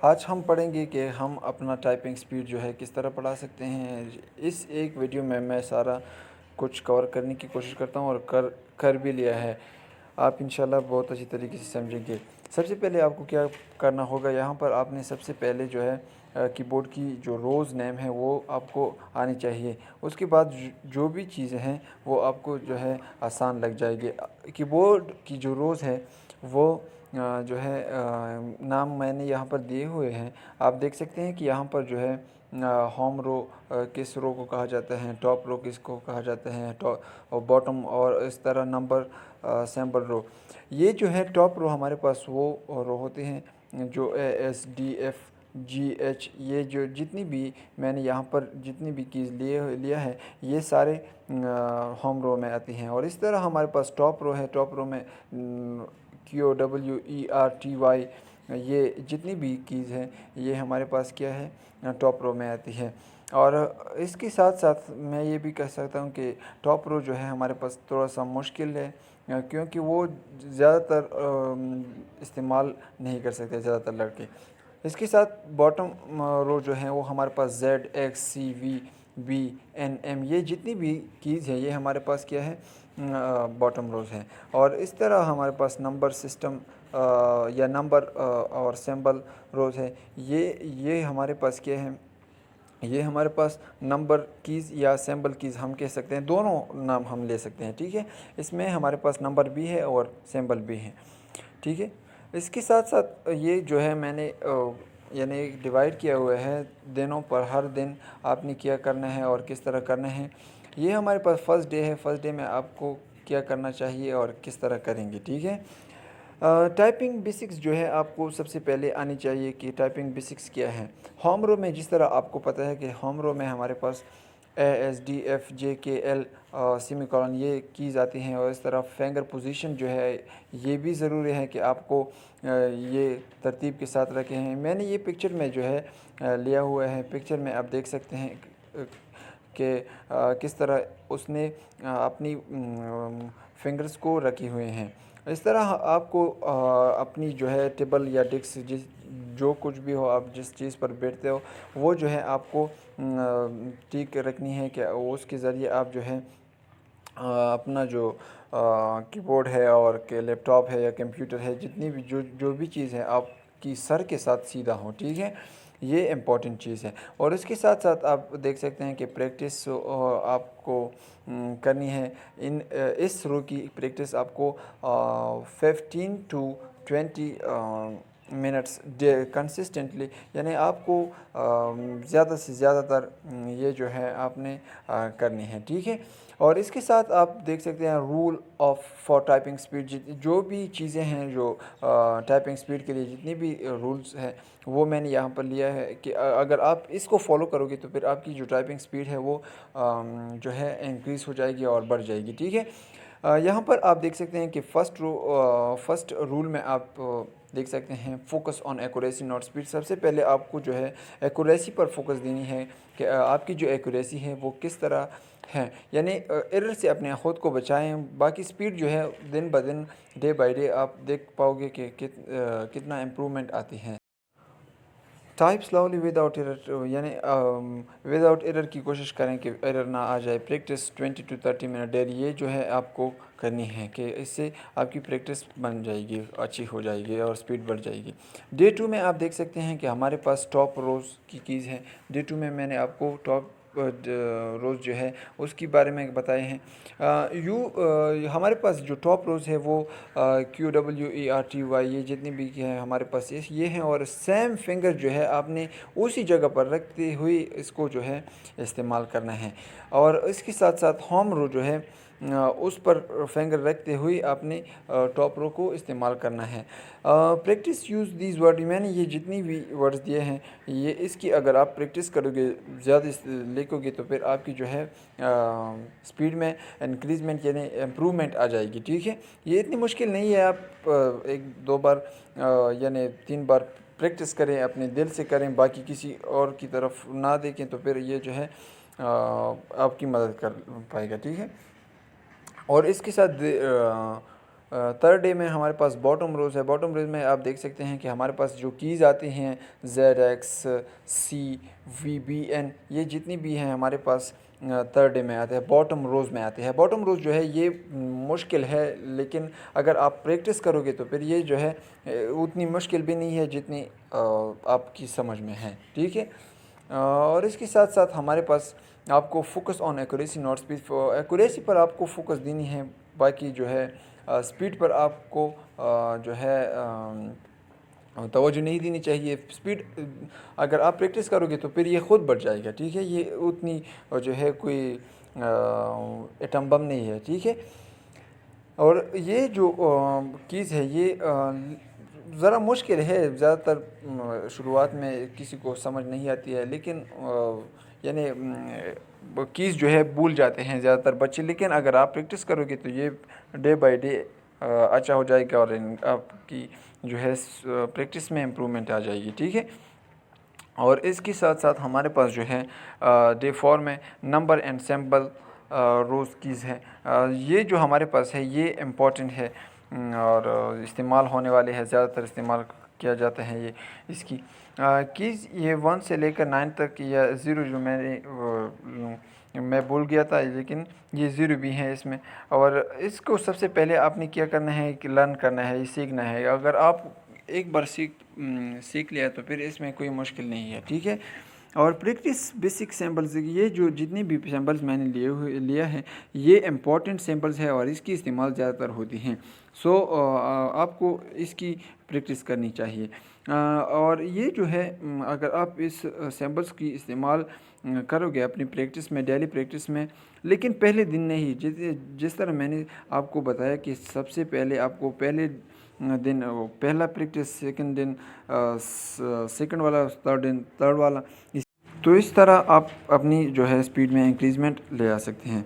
آج ہم پڑھیں گے کہ ہم اپنا ٹائپنگ سپیڈ جو ہے کس طرح بڑھا سکتے ہیں۔ اس ایک ویڈیو میں سارا کچھ کور کرنے کی کوشش کرتا ہوں اور کر بھی لیا ہے۔ آپ انشاءاللہ بہت اچھی طریقے سے سمجھیں گے۔ سب سے پہلے آپ کو کیا کرنا ہوگا، یہاں پر آپ نے سب سے پہلے جو ہے کی بورڈ کی جو روز نیم ہے وہ آپ کو آنی چاہیے۔ اس کے بعد جو بھی چیزیں ہیں وہ آپ کو جو ہے آسان لگ جائے گی۔ کی بورڈ کی جو روز ہے وہ جو ہے نام میں نے یہاں پر دیے ہوئے ہیں۔ آپ دیکھ سکتے ہیں کہ یہاں پر جو ہے ہوم رو کس رو کو کہا جاتا ہے، ٹاپ رو کس کو کہا جاتا ہے، باٹم، اور اس طرح نمبر سیمبل رو۔ یہ جو ہے ٹاپ رو ہمارے پاس وہ رو ہوتے ہیں جو A S D F G H, یہ جو جتنی بھی میں نے یہاں پر جتنی بھی کیز لیا ہے یہ سارے ہوم رو میں آتی ہیں۔ اور اس طرح ہمارے پاس ٹاپ رو ہے، ٹاپ رو میں QWERTY، یہ جتنی بھی کیز ہیں یہ ہمارے پاس کیا ہے، ٹاپ رو میں آتی ہے۔ اور اس کے ساتھ ساتھ میں یہ بھی کہہ سکتا ہوں کہ ٹاپ رو جو ہے ہمارے پاس تھوڑا سا مشکل ہے، کیونکہ وہ زیادہ تر استعمال نہیں کر سکتے زیادہ تر لڑکے۔ اس کے ساتھ باٹم رو جو ہیں وہ ہمارے پاس ZXCVBNM، یہ جتنی بھی کیز ہے یہ ہمارے پاس کیا ہے، باٹم روز ہیں۔ اور اس طرح ہمارے پاس نمبر سسٹم یا نمبر اور سمبل روز ہے، یہ ہمارے پاس کیا ہے، یہ ہمارے پاس نمبر کیز یا سمبل کیز ہم کہہ سکتے ہیں، دونوں نام ہم لے سکتے ہیں، ٹھیک ہے۔ اس میں ہمارے پاس نمبر بھی ہے اور سمبل بھی ہے، ٹھیک ہے۔ اس کے ساتھ ساتھ یہ جو ہے میں نے یعنی ڈیوائڈ کیا ہوا ہے دنوں پر، ہر دن آپ نے کیا کرنا ہے اور کس طرح کرنا ہے۔ یہ ہمارے پاس فرسٹ ڈے ہے، فرسٹ ڈے میں آپ کو کیا کرنا چاہیے اور کس طرح کریں گے، ٹھیک ہے۔ ٹائپنگ بیسکس جو ہے آپ کو سب سے پہلے آنی چاہیے کہ ٹائپنگ بیسکس کیا ہے۔ ہوم رو میں جس طرح آپ کو پتہ ہے کہ ہوم رو میں ہمارے پاس ASDFJKL سیمی کولن یہ کیز آتی ہیں، اور اس طرح فنگر پوزیشن جو ہے یہ بھی ضروری ہے کہ آپ کو یہ ترتیب کے ساتھ رکھے ہیں۔ میں نے یہ پکچر میں جو ہے لیا ہوا ہے، پکچر میں آپ دیکھ سکتے ہیں کہ کس طرح اس نے اپنی فنگرز کو رکھے ہوئے ہیں۔ اس طرح آپ کو اپنی جو ہے ٹیبل یا ڈیسک جو کچھ بھی ہو، آپ جس چیز پر بیٹھتے ہو وہ جو ہے آپ کو ٹھیک رکھنی ہے کہ اس کے ذریعے آپ جو ہے اپنا جو کی بورڈ ہے اور کہ لیپ ٹاپ ہے یا کمپیوٹر ہے، جتنی بھی جو بھی چیز ہے آپ کی سر کے ساتھ سیدھا ہو، ٹھیک ہے۔ یہ امپورٹنٹ چیز ہے۔ اور اس کے ساتھ ساتھ آپ دیکھ سکتے ہیں کہ پریکٹس آپ کو کرنی ہے۔ اس رو کی پریکٹس آپ کو 15 to 20 منٹس کنسسٹنٹلی، یعنی آپ کو زیادہ سے زیادہ تر یہ جو ہے آپ نے کرنی ہے، ٹھیک ہے۔ اور اس کے ساتھ آپ دیکھ سکتے ہیں رول فار ٹائپنگ سپیڈ، جو بھی چیزیں ہیں جو ٹائپنگ سپیڈ کے لیے جتنی بھی رولز ہیں وہ میں نے یہاں پر لیا ہے کہ اگر آپ اس کو فالو کرو گے تو پھر آپ کی جو ٹائپنگ سپیڈ ہے وہ جو ہے انکریز ہو جائے گی اور بڑھ جائے گی، ٹھیک ہے۔ یہاں پر آپ دیکھ سکتے ہیں کہ فرسٹ رول میں آپ دیکھ سکتے ہیں focus on accuracy not speed. سب سے پہلے آپ کو جو ہے ایکوریسی پر فوکس دینی ہے کہ آپ کی جو ایکوریسی ہے وہ کس طرح ہے، یعنی ایرر سے اپنے خود کو بچائیں۔ باقی سپیڈ جو ہے دن بدن، ڈے بائی ڈے آپ دیکھ پاؤ گے کہ کتنا امپرومنٹ آتی ہے۔ Type slowly with out error, یعنی ود آؤٹ ایرر کی کوشش کریں کہ ایرر نہ آ جائے۔ پریکٹس 20 to 30 منٹ ڈیلی، یہ جو ہے آپ کو کرنی ہے کہ اس سے آپ کی پریکٹس بن جائے گی، اچھی ہو جائے گی اور سپیڈ بڑھ جائے گی۔ ڈے 2 میں آپ دیکھ سکتے ہیں کہ ہمارے پاس ٹاپ روز کی کیز ہے۔ ڈے 2 میں نے آپ کو ٹاپ روز جو ہے اس کے بارے میں بتائے ہیں۔ ہمارے پاس جو ٹاپ روز ہے وہ QWERTY، یہ جتنی بھی ہے ہمارے پاس یہ ہیں، اور سیم فنگر جو ہے آپ نے اسی جگہ پر رکھتے ہوئے اس کو جو ہے استعمال کرنا ہے۔ اور اس کے ساتھ ساتھ ہوم رو جو ہے اس پر فنگر رکھتے ہوئے آپ نے ٹاپ رو کو استعمال کرنا ہے۔ پریکٹس یوز دیز ورڈ، میں نے یہ جتنی بھی ورڈز دیے ہیں یہ اس کی اگر آپ پریکٹس کرو گے، زیادہ لکھو گے تو پھر آپ کی جو ہے سپیڈ میں انکریزمنٹ یعنی امپرومنٹ آ جائے گی، ٹھیک ہے۔ یہ اتنی مشکل نہیں ہے، آپ 1-2 بار یعنی 3 بار پریکٹس کریں، اپنے دل سے کریں، باقی کسی اور کی طرف نہ دیکھیں تو پھر یہ جو ہے آپ کی مدد کر پائے گا، ٹھیک ہے۔ اور اس کے ساتھ تھرڈ ڈے میں ہمارے پاس باٹم روز ہے. باٹم روز میں آپ دیکھ سکتے ہیں کہ ہمارے پاس جو کیز آتی ہیں ZXCVBN یہ جتنی بھی ہیں ہمارے پاس تھرڈ ڈے میں آتے ہیں, باٹم روز میں آتے ہیں. باٹم روز جو ہے یہ مشکل ہے, لیکن اگر آپ پریکٹس کرو گے تو پھر یہ جو ہے اتنی مشکل بھی نہیں ہے جتنی آپ کی سمجھ میں ہے, ٹھیک ہے. اور اس کے ساتھ ساتھ ہمارے پاس آپ کو focus on accuracy not speed, accuracy پر آپ کو فوکس دینی ہے, باقی جو ہے اسپیڈ پر آپ کو جو ہے توجہ نہیں دینی چاہیے. اسپیڈ اگر آپ پریکٹس کرو گے تو پھر یہ خود بڑھ جائے گا, ٹھیک ہے. یہ اتنی جو ہے کوئی ایٹم بم نہیں ہے, ٹھیک ہے. اور یہ جو چیز ہے یہ ذرا مشکل ہے, زیادہ تر شروعات میں کسی کو سمجھ نہیں آتی ہے, لیکن یعنی کیز جو ہے بھول جاتے ہیں زیادہ تر بچے, لیکن اگر آپ پریکٹس کرو گے تو یہ ڈے بائی ڈے اچھا ہو جائے گا اور آپ کی جو ہے پریکٹس میں امپرومنٹ آ جائے گی, ٹھیک ہے. اور اس کے ساتھ ساتھ ہمارے پاس جو ہے ڈے 4 میں number and symbol rows keys ہے. یہ جو ہمارے پاس ہے یہ امپورٹنٹ ہے اور استعمال ہونے والے ہیں, زیادہ تر استعمال کیا جاتا ہے یہ اس کی کیز. یہ 1 سے لے کر 9 تک یا 0 جو میں بھول گیا تھا, لیکن یہ 0 بھی ہیں اس میں. اور اس کو سب سے پہلے آپ نے کیا کرنا ہے کہ لرن کرنا ہے, سیکھنا ہے. اگر آپ ایک بار سیکھ لیا تو پھر اس میں کوئی مشکل نہیں ہے, ٹھیک ہے. اور پریکٹس بیسک سیمبلز, یہ جو جتنے بھی سیمبلز میں نے لیا ہے یہ امپورٹنٹ سیمبلز ہے اور اس کی استعمال زیادہ تر ہوتی ہیں. سو آپ کو اس کی پریکٹس کرنی چاہیے. اور یہ جو ہے اگر آپ اس سیمبلز کی استعمال کرو گے اپنی پریکٹس میں, ڈیلی پریکٹس میں, لیکن پہلے دن نہیں, جس طرح میں نے آپ کو بتایا کہ سب سے پہلے آپ کو پہلے دن پہلا پریکٹس, سیکنڈ دن سیکنڈ والا, تھرڈ دن تھرڈ والا, تو اس طرح آپ اپنی جو ہے اسپیڈ میں انکریزمنٹ لے آ سکتے ہیں.